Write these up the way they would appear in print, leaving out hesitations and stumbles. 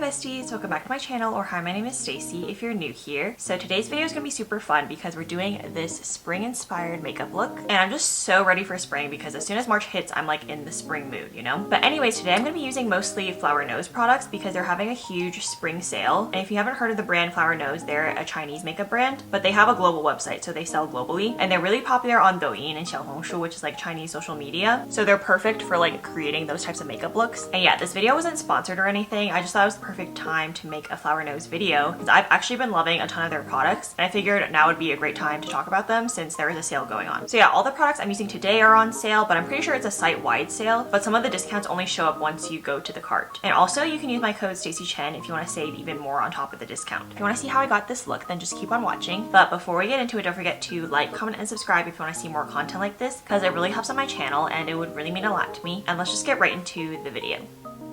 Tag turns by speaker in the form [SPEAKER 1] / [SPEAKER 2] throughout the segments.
[SPEAKER 1] besties, welcome back to my channel, or hi, my name is Stacy if you're new here. So today's video is gonna be super fun because we're doing this spring inspired makeup look, and I'm just so ready for spring because as soon as March hits, I'm like in the spring mood, you know? But anyways, today I'm gonna be using mostly Flower Nose products because they're having a huge spring sale. And if you haven't heard of the brand Flower Nose, they're a Chinese makeup brand, but they have a global website, so they sell globally, and they're really popular on Douyin and Xiaohongshu, which is like Chinese social media. So they're perfect for like creating those types of makeup looks. And yeah, this video wasn't sponsored or anything. I just thought it was the perfect time to make a Flower Nose video because I've actually been loving a ton of their products, and I figured now would be a great time to talk about them since there is a sale going on. So yeah, all the products I'm using today are on sale, but I'm pretty sure it's a site-wide sale, but some of the discounts only show up once you go to the cart. And also you can use my code Stacy Chen if you want to save even more on top of the discount. If you want to see how I got this look, then just keep on watching. But before we get into it, don't forget to like, comment, and subscribe if you want to see more content like this because it really helps on my channel and it would really mean a lot to me. And let's just get right into the video.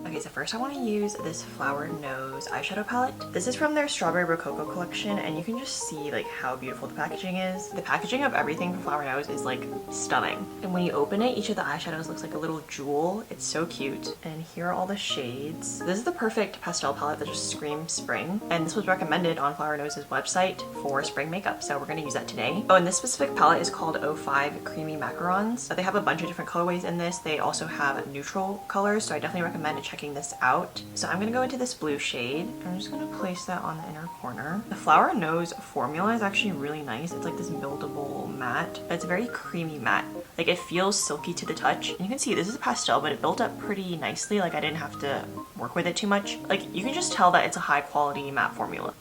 [SPEAKER 1] Okay, so first I want to use this Flower Nose eyeshadow palette. This is from their Strawberry Rococo collection, and you can just see like how beautiful the packaging is. The packaging of everything from Flower Nose is like stunning. And when you open it, each of the eyeshadows looks like a little jewel. It's so cute. And here are all the shades. This is the perfect pastel palette that just screams spring. And this was recommended on Flower Nose's website for spring makeup, so we're going to use that today. Oh, and this specific palette is called 05 Creamy Macarons. They have a bunch of different colorways in this. They also have neutral colors, so I definitely recommend checking this out. So I'm gonna go into this blue shade. I'm just gonna place that on the inner corner. The Flower Nose formula is actually really nice. It's like this buildable matte. It's a very creamy matte. Like it feels silky to the touch. And you can see this is a pastel, but it built up pretty nicely. Like I didn't have to work with it too much. Like you can just tell that it's a high quality matte formula.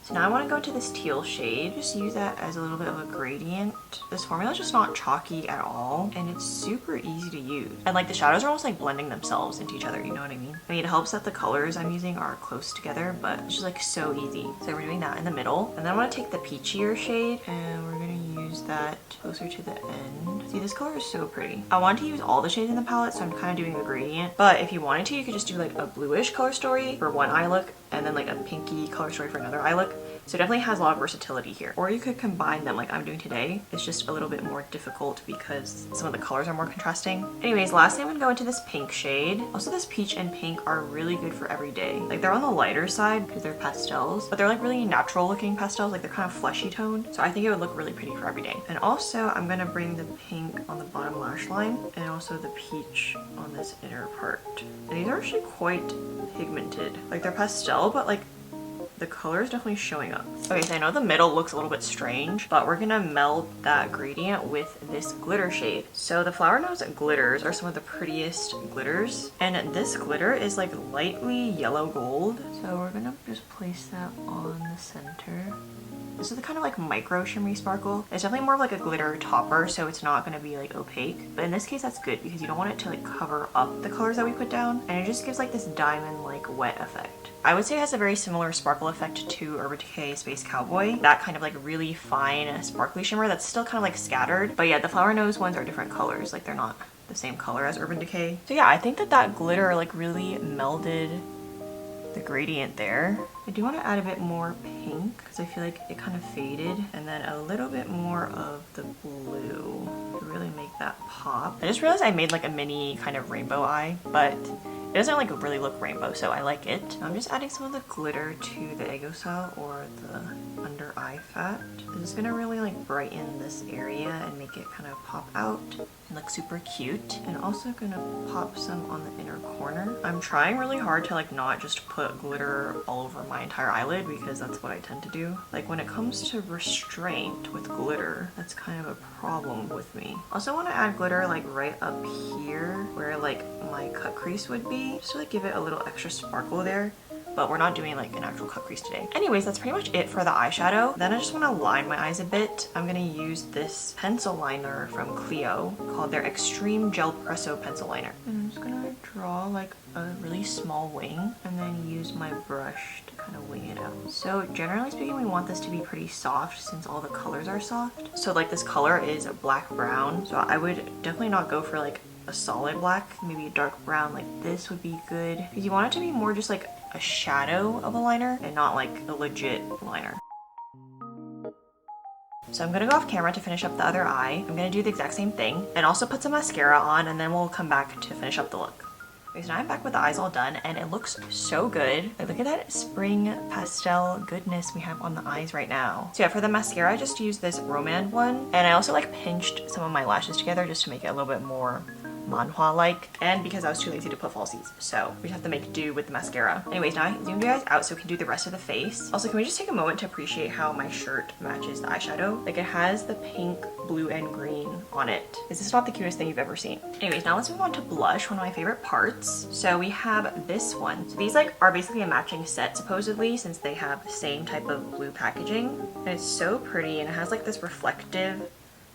[SPEAKER 1] So now I want to go into this teal shade, just use that as a little bit of a gradient. This formula is just not chalky at all, and it's super easy to use. And like the shadows are almost like blending themselves into each other, you know what I mean? I mean, it helps that the colors I'm using are close together, but it's just like so easy. So we're doing that in the middle. And then I want to take the peachier shade, and we're going to use that closer to the end. See, this color is so pretty. I wanted to use all the shades in the palette, so I'm kind of doing a gradient. But if you wanted to, you could just do like a bluish color story for one eye look, and then like a pinky color story for another eye look. So it definitely has a lot of versatility here. Or you could combine them like I'm doing today. It's just a little bit more difficult because some of the colors are more contrasting. Anyways, lastly I'm gonna go into this pink shade. Also, this peach and pink are really good for every day. Like they're on the lighter side because they're pastels, but they're like really natural looking pastels. Like they're kind of fleshy toned. So I think it would look really pretty for every day. And also I'm gonna bring the pink on the bottom lash line and also the peach on this inner part. And these are actually quite pigmented. Like they're pastel, but like the color is definitely showing up. Okay, so I know the middle looks a little bit strange, but we're gonna meld that gradient with this glitter shade. So the Flower Nose glitters are some of the prettiest glitters, and this glitter is like lightly yellow gold. So we're gonna just place that on the center. This is the kind of like micro shimmery sparkle. It's definitely more of like a glitter topper, so it's not gonna be like opaque. But in this case, that's good because you don't want it to like cover up the colors that we put down. And it just gives like this diamond like wet effect. I would say it has a very similar sparkle effect to Urban Decay Space Cowboy. That kind of like really fine sparkly shimmer that's still kind of like scattered. But yeah, the Flower Nose ones are different colors. Like they're not the same color as Urban Decay. So yeah, I think that that glitter like really melded the gradient there. I do want to add a bit more pink because I feel like it kind of faded, and then a little bit more of the blue to really make that pop. I just realized I made like a mini kind of rainbow eye, but it doesn't like really look rainbow, so I like it. I'm just adding some of the glitter to the egoscel or the under eye fat. This is gonna really like brighten this area and make it kind of pop out and look super cute. And also gonna pop some on the inner corner. I'm trying really hard to like not just put glitter all over my entire eyelid because that's what I tend to do. Like when it comes to restraint with glitter, that's kind of a problem with me. Also want to add glitter like right up here where like my cut crease would be, just to like give it a little extra sparkle there. But we're not doing like an actual cut crease today. Anyways, that's pretty much it for the eyeshadow. Then I just want to line my eyes a bit. I'm gonna use this pencil liner from Clio called their Extreme Gelpresso pencil liner. And I'm just gonna draw like a really small wing and then use my brush to kind of wing it out. So generally speaking, we want this to be pretty soft since all the colors are soft. So like this color is black brown. So I would definitely not go for like a solid black, maybe a dark brown like this would be good. Because you want it to be more just like a shadow of a liner and not like a legit liner. So I'm gonna go off camera to finish up the other eye. I'm gonna do the exact same thing and also put some mascara on, and then we'll come back to finish up the look. Okay, so now I'm back with the eyes all done and it looks so good. Like, look at that spring pastel goodness we have on the eyes right now. So yeah, for the mascara, I just used this Roman one. And I also like pinched some of my lashes together just to make it a little bit more manhwa-like, and because I was too lazy to put falsies, so we have to make do with the mascara. Anyways, now I zoomed you guys out so we can do the rest of the face. Also, can we just take a moment to appreciate how my shirt matches the eyeshadow? Like, it has the pink, blue, and green on it. Is this not the cutest thing you've ever seen? Anyways, now let's move on to blush, one of my favorite parts. So we have this one. So these like are basically a matching set supposedly, since they have the same type of blue packaging, and it's so pretty, and it has like this reflective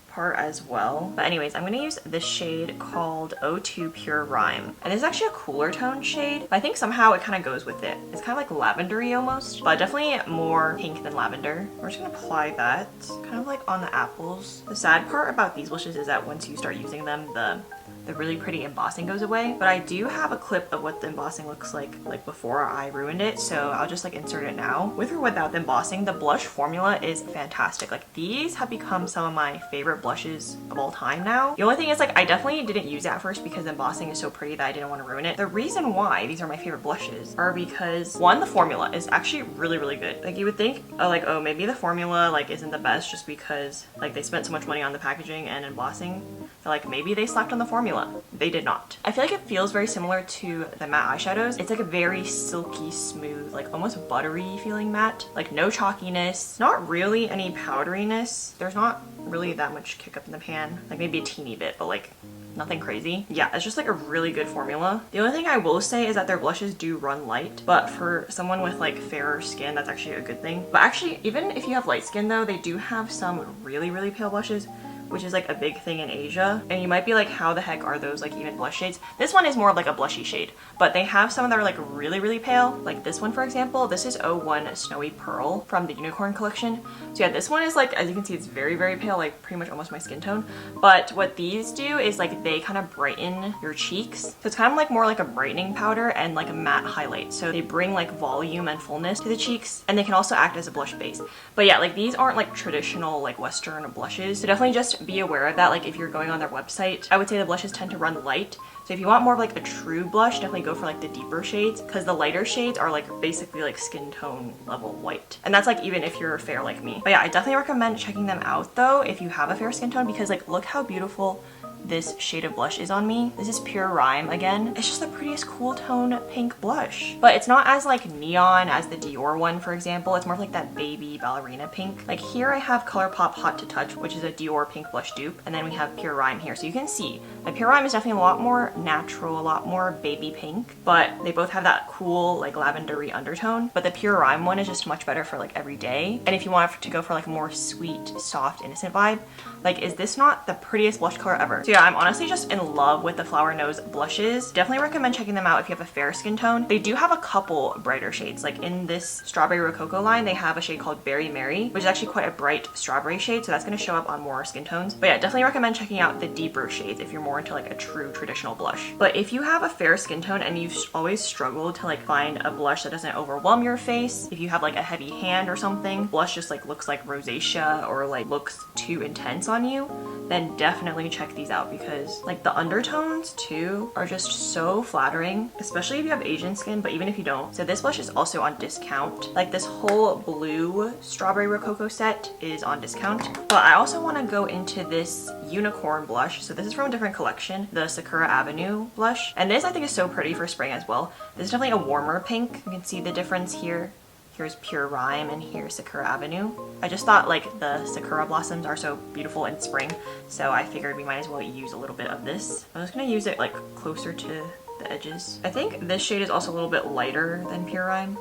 [SPEAKER 1] part as well. But anyways, I'm gonna use this shade called O2 Pure Rhyme. And this is actually a cooler tone shade, but I think somehow it kind of goes with it. It's kind of like lavendery almost, but definitely more pink than lavender. We're just gonna apply that kind of like on the apples. The sad part about these blushes is that once you start using them, the really pretty embossing goes away. But I do have a clip of what the embossing looks like before I ruined it, so I'll just like insert it now. With or without the embossing, the blush formula is fantastic. Like, these have become some of my favorite blushes of all time now. The only thing is, like, I definitely didn't use it at first because the embossing is so pretty that I didn't want to ruin it. The reason why these are my favorite blushes are because, one, the formula is actually really, really good. Like, you would think, oh, like, oh, maybe the formula like isn't the best just because like they spent so much money on the packaging and embossing. So like maybe they slacked on the formula. They did not. I feel like it feels very similar to the matte eyeshadows. It's like a very silky smooth, like almost buttery feeling matte. Like, no chalkiness, not really any powderiness. There's not really that much kick up in the pan, like maybe a teeny bit, but like nothing crazy. Yeah, it's just like a really good formula. The only thing I will say is that their blushes do run light, but for someone with like fairer skin, that's actually a good thing. But actually, even if you have light skin though, they do have some really, really pale blushes, which is like a big thing in Asia. And you might be like, how the heck are those like even blush shades? This one is more of like a blushy shade, but they have some that are like really, really pale. Like this one, for example, this is 01 Snowy Pearl from the Unicorn collection. So yeah, this one is like, as you can see, it's very, very pale, like pretty much almost my skin tone. But what these do is like they kind of brighten your cheeks. So it's kind of like more like a brightening powder and like a matte highlight. So they bring like volume and fullness to the cheeks, and they can also act as a blush base. But yeah, like these aren't like traditional like Western blushes. So definitely just be aware of that. Like, if you're going on their website, I would say the blushes tend to run light. So if you want more of like a true blush, definitely go for like the deeper shades, because the lighter shades are like basically like skin tone level white. And that's like even if you're fair like me. But yeah, I definitely recommend checking them out though if you have a fair skin tone, because like look how beautiful this shade of blush is on me. This is Pure Rhyme again. It's just the prettiest cool tone pink blush. But it's not as like neon as the Dior one, for example. It's more of like that baby ballerina pink. Like here I have ColourPop Hot to Touch, which is a Dior pink blush dupe. And then we have Pure Rhyme here. So you can see that Pure Rhyme is definitely a lot more natural, a lot more baby pink. But they both have that cool like lavendery undertone. But the Pure Rhyme one is just much better for like every day. And if you want to go for like a more sweet, soft, innocent vibe, like, is this not the prettiest blush color ever? So yeah, I'm honestly just in love with the Flower Nose blushes. Definitely recommend checking them out if you have a fair skin tone. They do have a couple brighter shades. Like in this Strawberry Rococo line, they have a shade called Berry Mary, which is actually quite a bright strawberry shade, so that's going to show up on more skin tones. But yeah, definitely recommend checking out the deeper shades if you're more into like a true traditional blush. But if you have a fair skin tone and you've always struggled to like find a blush that doesn't overwhelm your face, if you have like a heavy hand or something, blush just like looks like rosacea or like looks too intense on you, then definitely check these out, because like the undertones too are just so flattering, especially if you have Asian skin, but even if you don't. So this blush is also on discount. Like this whole blue Strawberry Rococo set is on discount. But I also want to go into this Unicorn blush. So this is from a different collection, the Sakura Avenue blush. And this I think is so pretty for spring as well. This is definitely a warmer pink. You can see the difference here. Here's Pure Rhyme and here's Sakura Avenue. I just thought like the Sakura blossoms are so beautiful in spring, so I figured we might as well use a little bit of this. I'm just gonna use it like closer to the edges. I think this shade is also a little bit lighter than Pure Rhyme.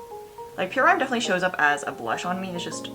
[SPEAKER 1] Like Pure Rhyme definitely shows up as a blush on me, it's just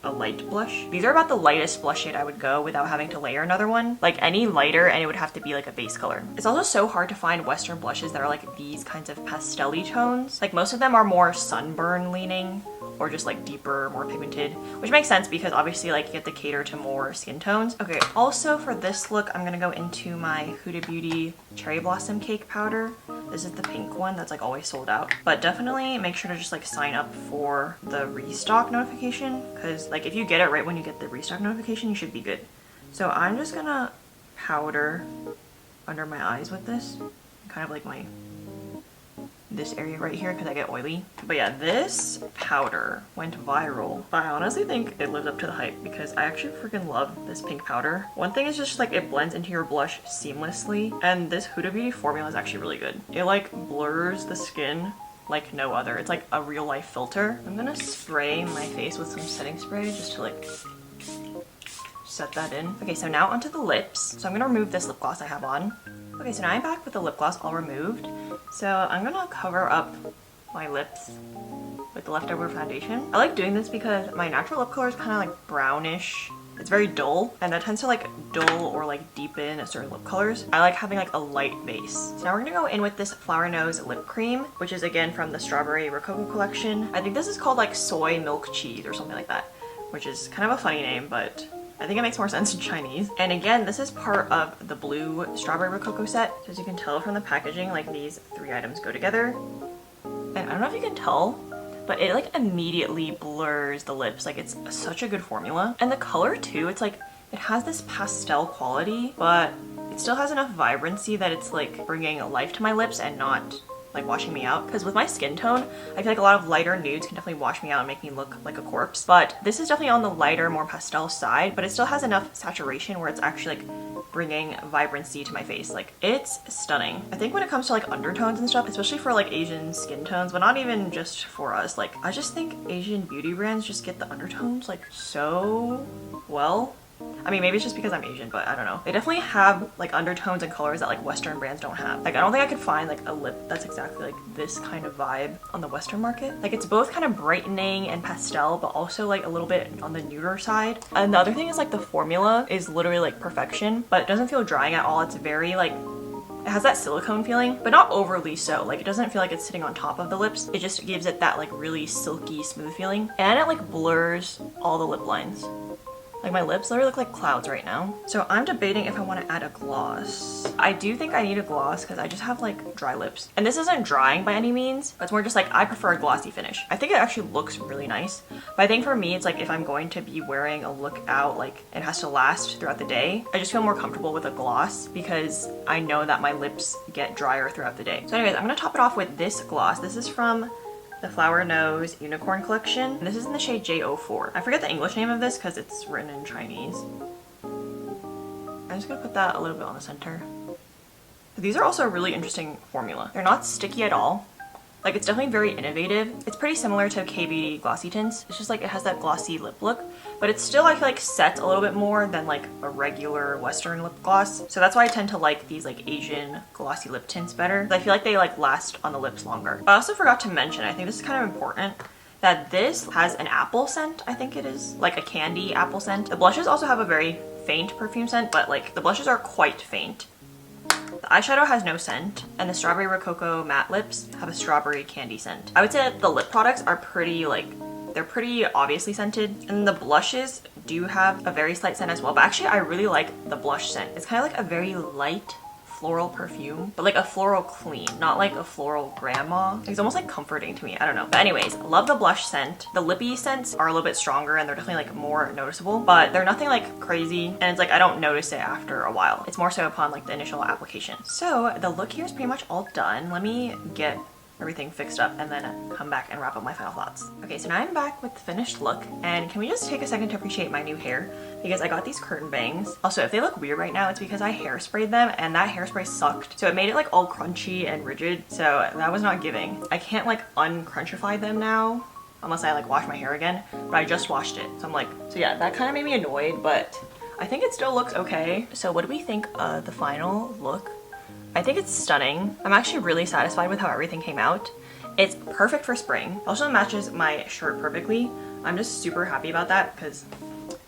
[SPEAKER 1] a light blush. These are about the lightest blush shade I would go without having to layer another one. Like any lighter and it would have to be like a base color. It's also so hard to find Western blushes that are like these kinds of pastel-y tones. Like most of them are more sunburn leaning or just like deeper, more pigmented, which makes sense because obviously like you have to cater to more skin tones. Okay, also for this look, I'm gonna go into my Huda Beauty Cherry Blossom Cake Powder. This is the pink one that's like always sold out. But definitely make sure to just like sign up for the restock notification, because like if you get it right when you get the restock notification, you should be good. So I'm just gonna powder under my eyes with this, kind of like my this area right here because I get oily. But yeah, this powder went viral. But I honestly think it lived up to the hype because I actually freaking love this pink powder. One thing is just like it blends into your blush seamlessly, and this Huda Beauty formula is actually really good. It like blurs the skin like no other. It's like a real life filter. I'm gonna spray my face with some setting spray just to like set that in. Okay, so now onto the lips. So I'm gonna remove this lip gloss I have on. Okay, so now I'm back with the lip gloss all removed. So I'm gonna cover up my lips with the leftover foundation. I like doing this because my natural lip color is kind of like brownish. It's very dull, and that tends to like dull or like deepen certain lip colors. I like having like a light base. So now we're gonna go in with this Flower Nose lip cream, which is again from the Strawberry Rococo collection. I think this is called like soy milk cheese or something like that, which is kind of a funny name, but I think it makes more sense in Chinese. And again, this is part of the blue Strawberry Rococo set. So as you can tell from the packaging, like these 3 items go together. And I don't know if you can tell, but it like immediately blurs the lips. Like it's such a good formula. And the color too, it's like, it has this pastel quality, but it still has enough vibrancy that it's like bringing life to my lips and not like washing me out. Because with my skin tone, I feel like a lot of lighter nudes can definitely wash me out and make me look like a corpse. But this is definitely on the lighter, more pastel side, but it still has enough saturation where it's actually like bringing vibrancy to my face. Like it's stunning. I think when it comes to like undertones and stuff, especially for like Asian skin tones, but not even just for us, like I just think Asian beauty brands just get the undertones like so well. I mean, maybe it's just because I'm Asian, but I don't know. They definitely have like undertones and colors that like Western brands don't have. Like I don't think I could find like a lip that's exactly like this kind of vibe on the Western market. Like it's both kind of brightening and pastel, but also like a little bit on the nuder side. And the other thing is like the formula is literally like perfection, but it doesn't feel drying at all. It's very like, it has that silicone feeling, but not overly so. Like it doesn't feel like it's sitting on top of the lips. It just gives it that like really silky, smooth feeling. And it like blurs all the lip lines. Like my lips literally look like clouds right now. So I'm debating if I want to add a gloss. I do think I need a gloss because I just have like dry lips. And this isn't drying by any means, but it's more just like I prefer a glossy finish. I think it actually looks really nice. But I think for me, it's like if I'm going to be wearing a look out, like it has to last throughout the day, I just feel more comfortable with a gloss because I know that my lips get drier throughout the day. So anyways, I'm going to top it off with this gloss. This is from the Flower Nose Unicorn collection. And this is in the shade J04. I forget the English name of this because it's written in Chinese. I'm just gonna put that a little bit on the center. These are also a really interesting formula. They're not sticky at all. Like it's definitely very innovative. It's pretty similar to K-Beauty Glossy Tints. It's just like it has that glossy lip look, but it's still I feel like sets a little bit more than like a regular Western lip gloss. So that's why I tend to like these like Asian glossy lip tints better. I feel like they like last on the lips longer. I also forgot to mention, I think this is kind of important, that this has an apple scent. I think it is like a candy apple scent. The blushes also have a very faint perfume scent, but like the blushes are quite faint. The eyeshadow has no scent, and the Strawberry Rococo matte lips have a strawberry candy scent. I would say that the lip products are pretty like, they're pretty obviously scented, and the blushes do have a very slight scent as well, but actually I really like the blush scent. It's kind of like a very light floral perfume, but like a floral clean, not like a floral grandma. It's almost like comforting to me, I don't know. But anyways, love the blush scent. The lippy scents are a little bit stronger and they're definitely like more noticeable, but they're nothing like crazy, and it's like I don't notice it after a while. It's more so upon like the initial application. So the look here is pretty much all done. Let me get everything fixed up and then come back and wrap up my final thoughts. Okay, so now I'm back with the finished look, and can we just take a second to appreciate my new hair? Because I got these curtain bangs. Also, if they look weird right now, it's because I hairsprayed them and that hairspray sucked. So it made it like all crunchy and rigid, so that was not giving. I can't like uncrunchify them now unless I like wash my hair again, but I just washed it. So I'm like, so yeah, that kind of made me annoyed, but I think it still looks okay. So what do we think of the final look? I think it's stunning. I'm actually really satisfied with how everything came out. It's perfect for spring. Also matches my shirt perfectly. I'm just super happy about that because,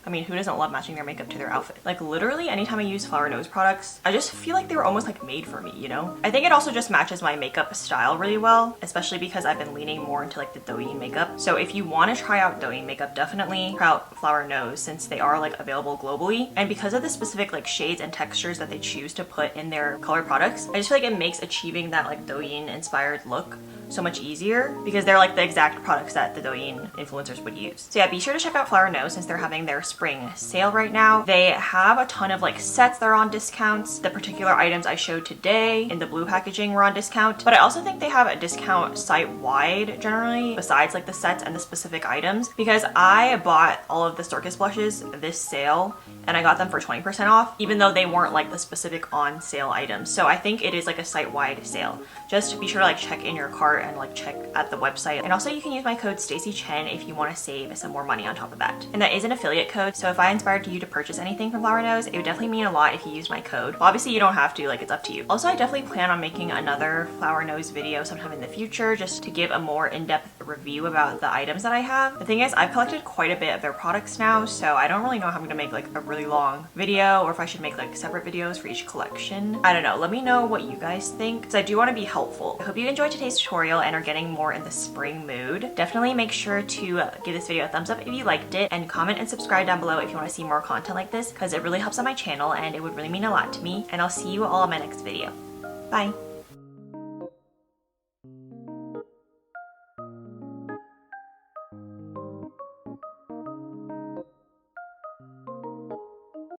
[SPEAKER 1] I mean, who doesn't love matching their makeup to their outfit? Like literally anytime I use Flower Nose products, I just feel like they were almost like made for me, you know? I think it also just matches my makeup style really well, especially because I've been leaning more into like the Douyin makeup. So if you want to try out Douyin makeup, definitely try out Flower Nose since they are like available globally. And because of the specific like shades and textures that they choose to put in their color products, I just feel like it makes achieving that like Douyin inspired look so much easier because they're like the exact products that the Douyin influencers would use. So yeah, be sure to check out Flower Nose since they're having their spring sale right now. They have a ton of like sets that are on discounts. The particular items I showed today in the blue packaging were on discount, but I also think they have a discount site-wide generally besides like the sets and the specific items, because I bought all of the Circus blushes this sale and I got them for 20% off, even though they weren't like the specific on sale items. So I think it is like a site-wide sale. Just be sure to like check in your cart and like check at the website. And also you can use my code Stacy Chen if you want to save some more money on top of that. And that is an affiliate code, so if I inspired you to purchase anything from Flower Nose, it would definitely mean a lot if you use my code. Well, obviously you don't have to, like it's up to you. Also, I definitely plan on making another Flower Nose video sometime in the future just to give a more in-depth review about the items that I have. The thing is, I've collected quite a bit of their products now, so I don't really know how I'm gonna make like a really long video or if I should make like separate videos for each collection. I don't know, let me know what you guys think because I do want to be helpful. I hope you enjoyed today's tutorial and are getting more in the spring mood. Definitely make sure to give this video a thumbs up if you liked it, and comment and subscribe down below if you want to see more content like this because it really helps on my channel and it would really mean a lot to me. And I'll see you all in my next video. Bye!